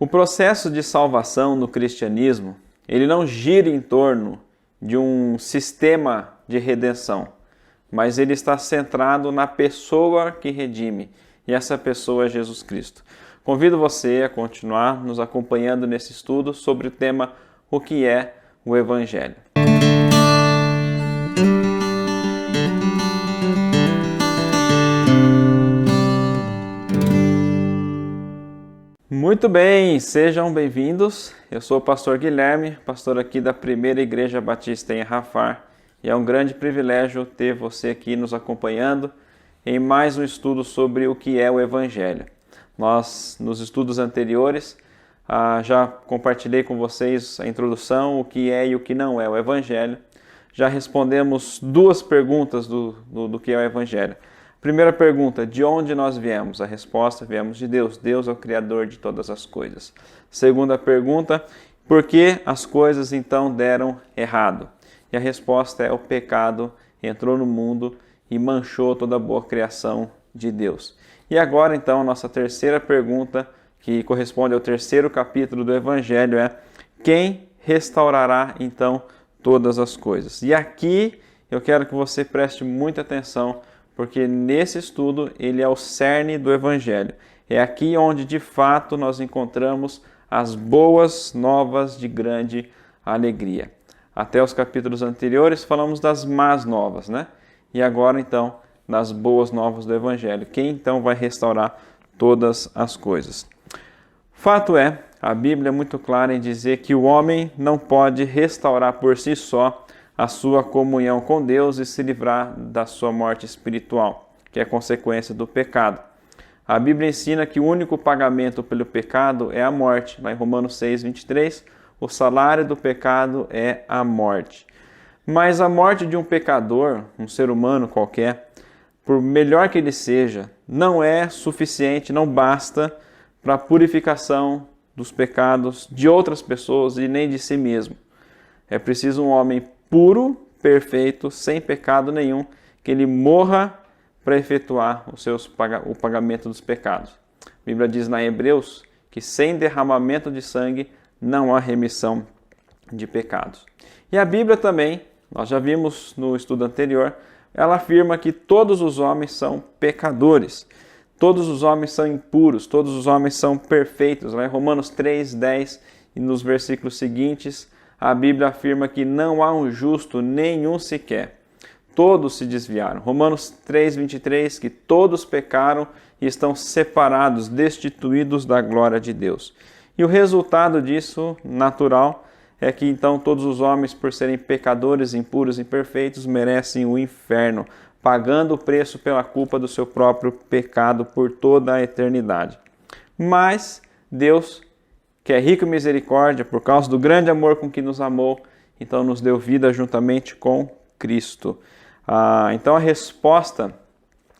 O processo de salvação no cristianismo, ele não gira em torno de um sistema de redenção, mas ele está centrado na pessoa que redime, e essa pessoa é Jesus Cristo. Convido você a continuar nos acompanhando nesse estudo sobre o tema O que é o Evangelho. Muito bem, sejam bem-vindos. Eu sou o pastor Guilherme, pastor aqui da Primeira Igreja Batista em Rafar, e é um grande privilégio ter você aqui nos acompanhando em mais um estudo sobre o que é o Evangelho. Nós, nos estudos anteriores, já compartilhei com vocês a introdução, o que é e o que não é o Evangelho. Já respondemos duas perguntas do que é o Evangelho. Primeira pergunta, de onde nós viemos? A resposta, viemos de Deus. Deus é o Criador de todas as coisas. Segunda pergunta, por que as coisas então deram errado? E a resposta é, o pecado entrou no mundo e manchou toda a boa criação de Deus. E agora então, nossa terceira pergunta, que corresponde ao terceiro capítulo do Evangelho, é: quem restaurará então todas as coisas? E aqui eu quero que você preste muita atenção, porque nesse estudo ele é o cerne do Evangelho. É aqui onde de fato nós encontramos as boas novas de grande alegria. Até os capítulos anteriores falamos das más novas, né? E agora então das boas novas do Evangelho. Quem então vai restaurar todas as coisas? Fato é, a Bíblia é muito clara em dizer que o homem não pode restaurar por si só a sua comunhão com Deus e se livrar da sua morte espiritual, que é consequência do pecado. A Bíblia ensina que o único pagamento pelo pecado é a morte. Lá em Romanos 6, 23, o salário do pecado é a morte. Mas a morte de um pecador, um ser humano qualquer, por melhor que ele seja, não é suficiente, não basta para a purificação dos pecados de outras pessoas e nem de si mesmo. É preciso um homem puro, perfeito, sem pecado nenhum, que ele morra para efetuar o pagamento dos pecados. A Bíblia diz na Hebreus que sem derramamento de sangue não há remissão de pecados. E a Bíblia também, nós já vimos no estudo anterior, ela afirma que todos os homens são pecadores, todos os homens são impuros, todos os homens são perfeitos. Lá em Romanos 3, 10 e nos versículos seguintes, a Bíblia afirma que não há um justo, nenhum sequer. Todos se desviaram. Romanos 3, 23, que todos pecaram e estão separados, destituídos da glória de Deus. E o resultado disso, natural, é que então todos os homens, por serem pecadores, impuros e imperfeitos, merecem o inferno, pagando o preço pela culpa do seu próprio pecado por toda a eternidade. Mas Deus, que é rico em misericórdia, por causa do grande amor com que nos amou, então nos deu vida juntamente com Cristo. Então a resposta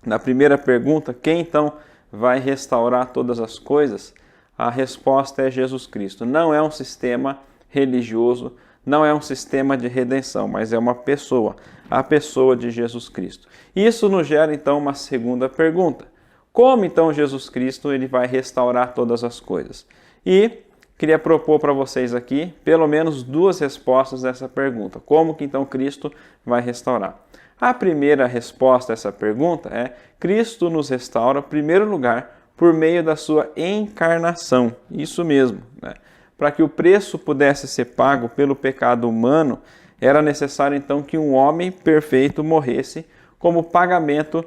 na primeira pergunta, quem então vai restaurar todas as coisas? A resposta é Jesus Cristo. Não é um sistema religioso, não é um sistema de redenção, mas é uma pessoa, a pessoa de Jesus Cristo. Isso nos gera então uma segunda pergunta. Como então Jesus Cristo ele vai restaurar todas as coisas? E queria propor para vocês aqui pelo menos duas respostas dessa pergunta. Como que então Cristo vai restaurar? A primeira resposta a essa pergunta é: Cristo nos restaura, em primeiro lugar, por meio da sua encarnação. Isso mesmo, né? Para que o preço pudesse ser pago pelo pecado humano, era necessário então que um homem perfeito morresse como pagamento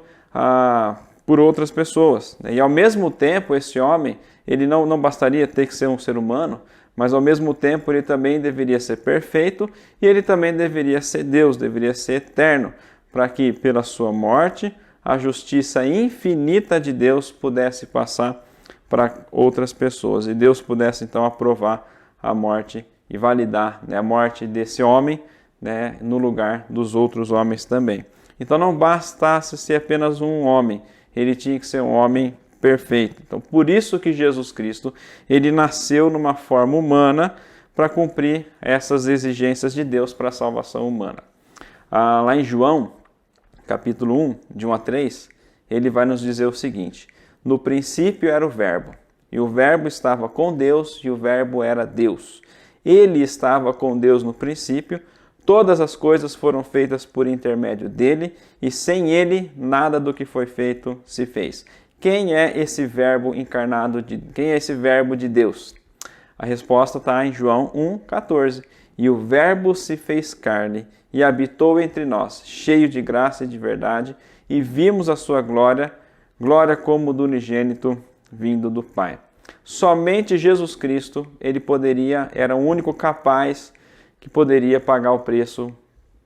por outras pessoas. E ao mesmo tempo, esse homem, ele não bastaria ter que ser um ser humano, mas ao mesmo tempo ele também deveria ser perfeito e ele também deveria ser Deus, deveria ser eterno, para que pela sua morte a justiça infinita de Deus pudesse passar para outras pessoas e Deus pudesse então aprovar a morte e validar, né, a morte desse homem, né, no lugar dos outros homens também. Então não bastasse ser apenas um homem, ele tinha que ser um homem perfeito. Então por isso que Jesus Cristo ele nasceu numa forma humana para cumprir essas exigências de Deus para a salvação humana. Lá em João, capítulo 1, de 1 a 3, ele vai nos dizer o seguinte: no princípio era o Verbo, E o Verbo estava com Deus e o Verbo era Deus. Ele estava com Deus no princípio. Todas as coisas foram feitas por intermédio dele e sem ele nada do que foi feito se fez. Quem é esse Verbo encarnado? Quem é esse Verbo de Deus? A resposta está em João 1,14. E o Verbo se fez carne e habitou entre nós, cheio de graça e de verdade, e vimos a sua glória, glória como do unigênito vindo do Pai. Somente Jesus Cristo, era o único capaz que poderia pagar o preço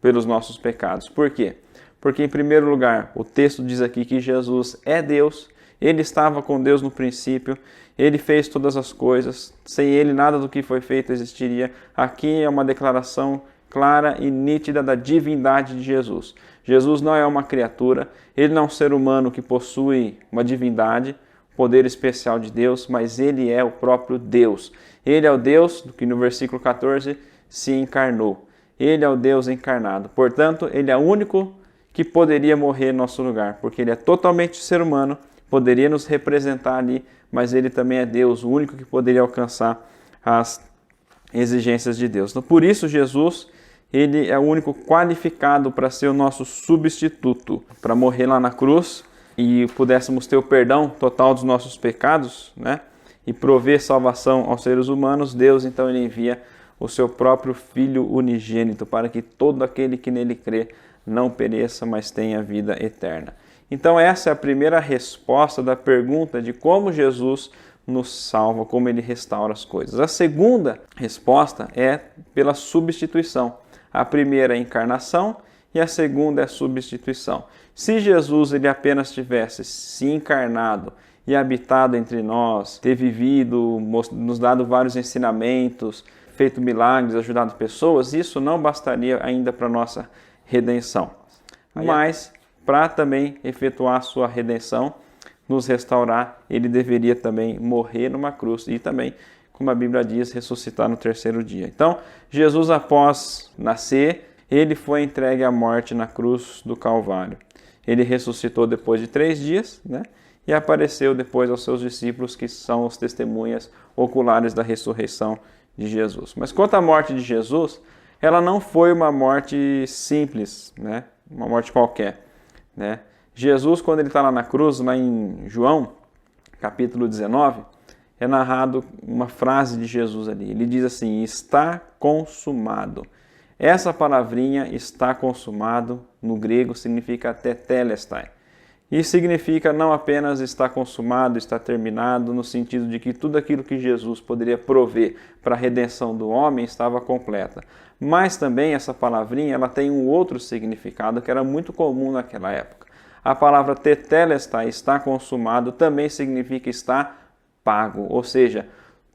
pelos nossos pecados. Por quê? Porque, em primeiro lugar, o texto diz aqui que Jesus é Deus, ele estava com Deus no princípio, ele fez todas as coisas, sem ele nada do que foi feito existiria. Aqui é uma declaração clara e nítida da divindade de Jesus. Jesus não é uma criatura, ele não é um ser humano que possui uma divindade, poder especial de Deus, mas ele é o próprio Deus. Ele é o Deus que no versículo 14 se encarnou. Ele é o Deus encarnado. Portanto, ele é o único que poderia morrer em nosso lugar, porque ele é totalmente ser humano, poderia nos representar ali, mas ele também é Deus, o único que poderia alcançar as exigências de Deus. Então, por isso, Jesus, ele é o único qualificado para ser o nosso substituto, para morrer lá na cruz e pudéssemos ter o perdão total dos nossos pecados, né? E prover salvação aos seres humanos. Deus, então, ele envia o seu próprio Filho unigênito para que todo aquele que nele crê não pereça, mas tenha vida eterna. Então essa é a primeira resposta da pergunta de como Jesus nos salva, como ele restaura as coisas. A segunda resposta é pela substituição. A primeira é a encarnação e a segunda é a substituição. Se Jesus ele apenas tivesse se encarnado e habitado entre nós, ter vivido, nos dado vários ensinamentos, feito milagres, ajudado pessoas, isso não bastaria ainda para a nossa redenção. Mas para também efetuar a sua redenção, nos restaurar, ele deveria também morrer numa cruz e também, como a Bíblia diz, ressuscitar no terceiro dia. Então, Jesus, após nascer, ele foi entregue à morte na cruz do Calvário. Ele ressuscitou depois de 3 dias, né? E apareceu depois aos seus discípulos, que são os testemunhas oculares da ressurreição de Jesus. Mas quanto à morte de Jesus, ela não foi uma morte simples, né? Uma morte qualquer. Né? Jesus, quando ele está lá na cruz, lá em João, capítulo 19, é narrado uma frase de Jesus ali. Ele diz assim, está consumado. Essa palavrinha, está consumado, no grego significa tetelestai. E significa não apenas está consumado, está terminado, no sentido de que tudo aquilo que Jesus poderia prover para a redenção do homem estava completa. Mas também essa palavrinha ela tem um outro significado que era muito comum naquela época. A palavra tetelestai, está consumado, também significa está pago. Ou seja,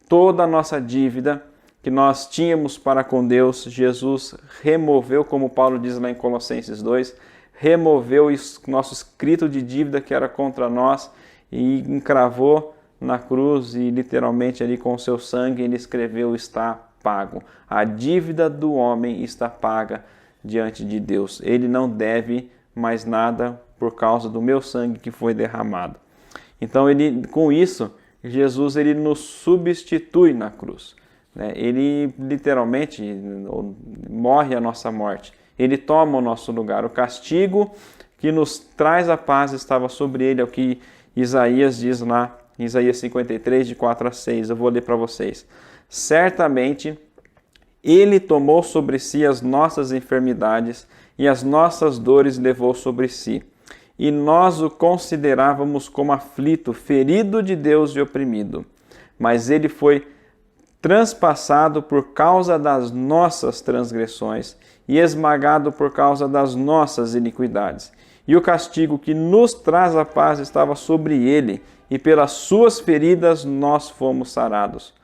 toda a nossa dívida que nós tínhamos para com Deus, Jesus removeu, como Paulo diz lá em Colossenses 2, removeu o nosso escrito de dívida que era contra nós e encravou na cruz e literalmente ali com o seu sangue ele escreveu está pago. A dívida do homem está paga diante de Deus. Ele não deve mais nada por causa do meu sangue que foi derramado. Então com isso, Jesus ele nos substitui na cruz. Ele literalmente morre a nossa morte. Ele toma o nosso lugar. O castigo que nos traz a paz estava sobre ele, é o que Isaías diz lá, em Isaías 53, de 4 a 6. Eu vou ler para vocês. Certamente, ele tomou sobre si as nossas enfermidades e as nossas dores levou sobre si. E nós o considerávamos como aflito, ferido de Deus e oprimido. Mas ele foi transpassado por causa das nossas transgressões e esmagado por causa das nossas iniquidades. E o castigo que nos traz a paz estava sobre ele, e pelas suas feridas nós fomos sarados.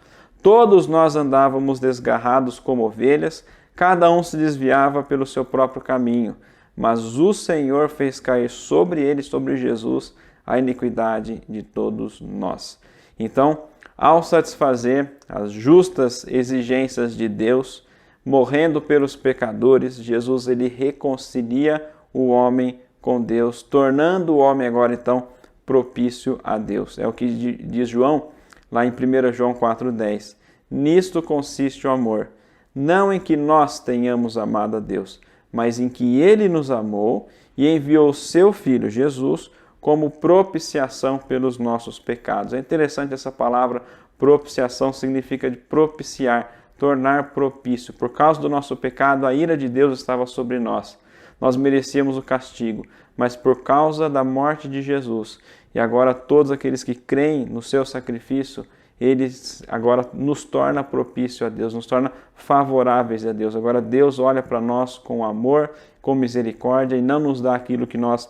Todos nós andávamos desgarrados como ovelhas, cada um se desviava pelo seu próprio caminho, mas o Senhor fez cair sobre ele, sobre Jesus, a iniquidade de todos nós. Então, ao satisfazer as justas exigências de Deus, morrendo pelos pecadores, Jesus ele reconcilia o homem com Deus, tornando o homem agora então propício a Deus. É o que diz João lá em 1 João 4,10. Nisto consiste o amor, não em que nós tenhamos amado a Deus, mas em que Ele nos amou e enviou o seu Filho, Jesus, como propiciação pelos nossos pecados. É interessante essa palavra propiciação, significa de propiciar, tornar propício. Por causa do nosso pecado, a ira de Deus estava sobre nós. Nós merecíamos o castigo, mas por causa da morte de Jesus, e agora todos aqueles que creem no seu sacrifício, eles agora nos torna propício a Deus, nos torna favoráveis a Deus. Agora Deus olha para nós com amor, com misericórdia e não nos dá aquilo que nós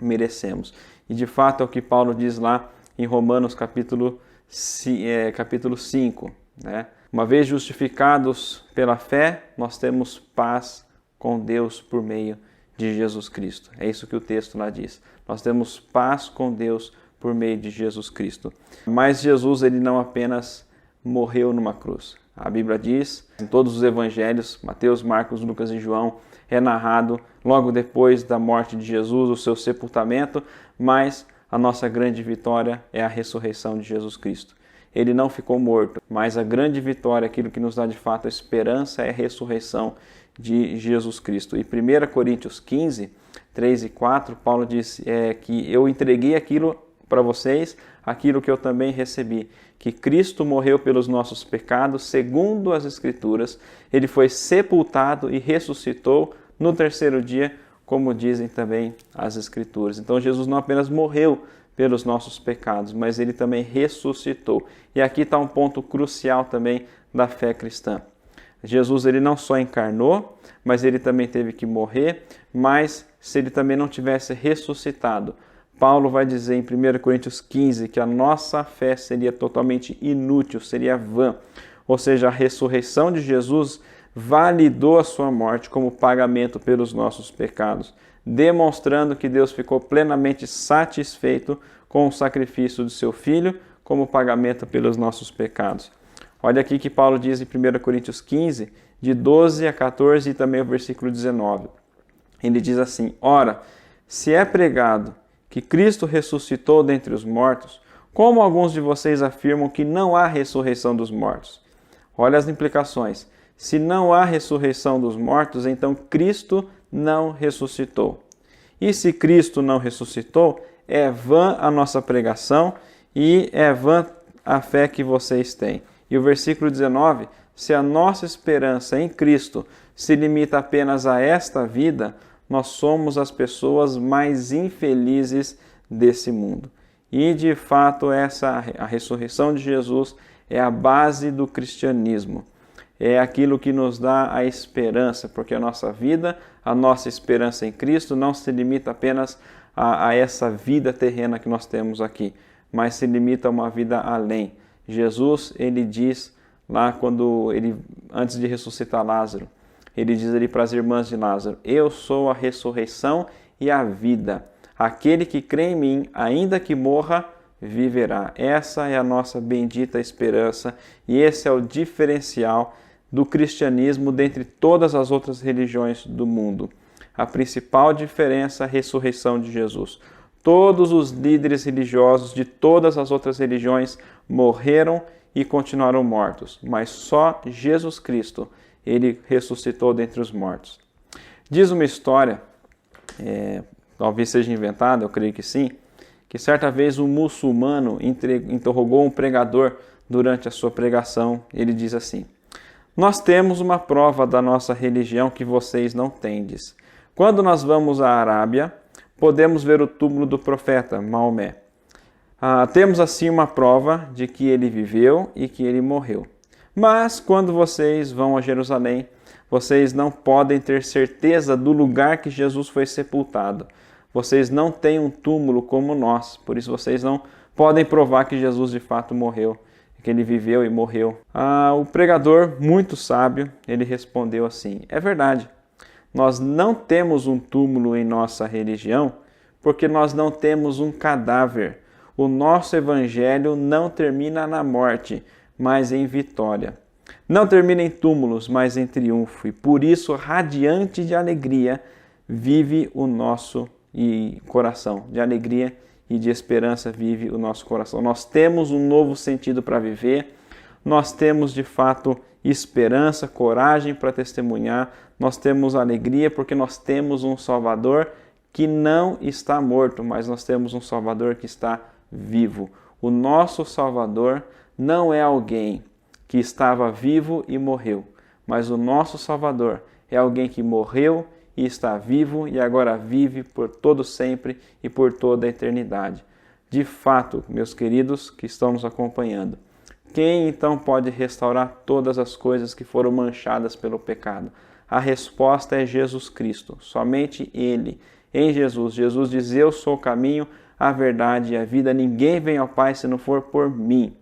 merecemos. E de fato é o que Paulo diz lá em Romanos capítulo 5. Né? Uma vez justificados pela fé, nós temos paz com Deus por meio de Jesus Cristo. É isso que o texto lá diz. Nós temos paz com Deus por meio de Jesus Cristo. Mas Jesus, ele não apenas morreu numa cruz. A Bíblia diz, em todos os evangelhos, Mateus, Marcos, Lucas e João, é narrado logo depois da morte de Jesus, o seu sepultamento, mas a nossa grande vitória é a ressurreição de Jesus Cristo. Ele não ficou morto, mas a grande vitória, aquilo que nos dá de fato a esperança, é a ressurreição de Jesus Cristo. E 1 Coríntios 15, 3 e 4, Paulo diz que eu entreguei aquilo para vocês, aquilo que eu também recebi, que Cristo morreu pelos nossos pecados, segundo as Escrituras, ele foi sepultado e ressuscitou no terceiro dia, como dizem também as Escrituras. Então Jesus não apenas morreu pelos nossos pecados, mas ele também ressuscitou. E aqui está um ponto crucial também da fé cristã. Jesus ele não só encarnou, mas ele também teve que morrer, mas se ele também não tivesse ressuscitado, Paulo vai dizer em 1 Coríntios 15 que a nossa fé seria totalmente inútil, seria vã. Ou seja, a ressurreição de Jesus validou a sua morte como pagamento pelos nossos pecados, demonstrando que Deus ficou plenamente satisfeito com o sacrifício de seu Filho como pagamento pelos nossos pecados. Olha aqui que Paulo diz em 1 Coríntios 15, de 12 a 14 e também o versículo 19. Ele diz assim: Ora, se é pregado que Cristo ressuscitou dentre os mortos, como alguns de vocês afirmam que não há ressurreição dos mortos? Olha as implicações. Se não há ressurreição dos mortos, então Cristo não ressuscitou. E se Cristo não ressuscitou, é vã a nossa pregação e é vã a fé que vocês têm. E o versículo 19, se a nossa esperança em Cristo se limita apenas a esta vida, nós somos as pessoas mais infelizes desse mundo. E, de fato, a ressurreição de Jesus é a base do cristianismo. É aquilo que nos dá a esperança, porque a nossa vida, a nossa esperança em Cristo não se limita apenas a essa vida terrena que nós temos aqui, mas se limita a uma vida além. Jesus, ele diz lá antes de ressuscitar Lázaro, ele diz ali para as irmãs de Lázaro: eu sou a ressurreição e a vida. Aquele que crê em mim, ainda que morra, viverá. Essa é a nossa bendita esperança e esse é o diferencial do cristianismo dentre todas as outras religiões do mundo. A principal diferença é a ressurreição de Jesus. Todos os líderes religiosos de todas as outras religiões morreram e continuaram mortos, mas só Jesus Cristo, ele ressuscitou dentre os mortos. Diz uma história, talvez seja inventada, eu creio que sim, que certa vez um muçulmano interrogou um pregador durante a sua pregação. Ele diz assim: nós temos uma prova da nossa religião que vocês não tendes. Quando nós vamos à Arábia, podemos ver o túmulo do profeta Maomé. Temos assim uma prova de que ele viveu e que ele morreu. Mas quando vocês vão a Jerusalém, vocês não podem ter certeza do lugar que Jesus foi sepultado. Vocês não têm um túmulo como nós, por isso vocês não podem provar que Jesus de fato morreu, que ele viveu e morreu. O pregador, muito sábio, ele respondeu assim: é verdade, nós não temos um túmulo em nossa religião porque nós não temos um cadáver. O nosso evangelho não termina na morte, mas em vitória. Não termina em túmulos, mas em triunfo. E por isso, radiante de alegria, vive o nosso coração, de alegria e de esperança vive o nosso coração. Nós temos um novo sentido para viver, nós temos de fato esperança, coragem para testemunhar, nós temos alegria porque nós temos um Salvador que não está morto, mas nós temos um Salvador que está vivo. O nosso Salvador não é alguém que estava vivo e morreu, mas o nosso Salvador é alguém que morreu e está vivo e agora vive por todo sempre e por toda a eternidade. De fato, meus queridos que estão nos acompanhando, quem então pode restaurar todas as coisas que foram manchadas pelo pecado? A resposta é Jesus Cristo, somente Ele. Em Jesus, Jesus diz, eu sou o caminho, a verdade e a vida, ninguém vem ao Pai se não for por mim.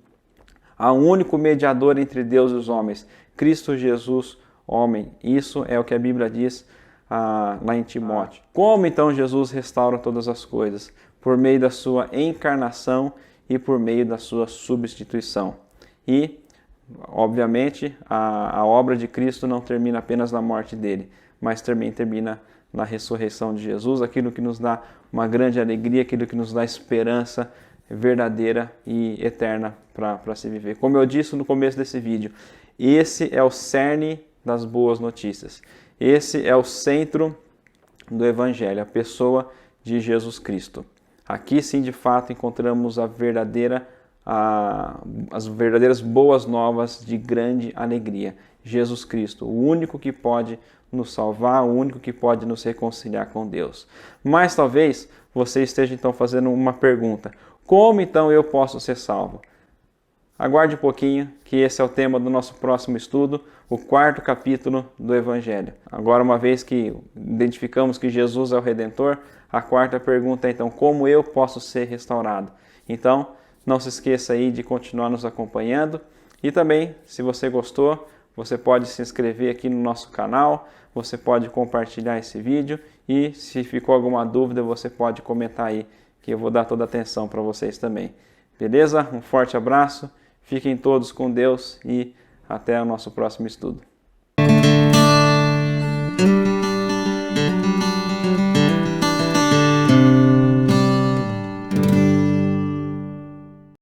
Há um único mediador entre Deus e os homens, Cristo Jesus, homem. Isso é o que a Bíblia diz lá em Timóteo. Como então Jesus restaura todas as coisas? Por meio da sua encarnação e por meio da sua substituição. E, obviamente, a obra de Cristo não termina apenas na morte dele, mas também termina na ressurreição de Jesus, aquilo que nos dá uma grande alegria, aquilo que nos dá esperança verdadeira e eterna para se viver. Como eu disse no começo desse vídeo, esse é o cerne das boas notícias. Esse é o centro do Evangelho, a pessoa de Jesus Cristo. Aqui sim, de fato, encontramos as verdadeiras boas novas de grande alegria. Jesus Cristo, o único que pode nos salvar, o único que pode nos reconciliar com Deus. Mas talvez você esteja então fazendo uma pergunta: como então eu posso ser salvo? Aguarde um pouquinho, que esse é o tema do nosso próximo estudo, o 4º capítulo do Evangelho. Agora, uma vez que identificamos que Jesus é o Redentor, a 4ª pergunta é então, como eu posso ser restaurado? Então, não se esqueça aí de continuar nos acompanhando e também, se você gostou, você pode se inscrever aqui no nosso canal, você pode compartilhar esse vídeo e se ficou alguma dúvida, você pode comentar aí, que eu vou dar toda a atenção para vocês também. Beleza? Um forte abraço, fiquem todos com Deus e até o nosso próximo estudo.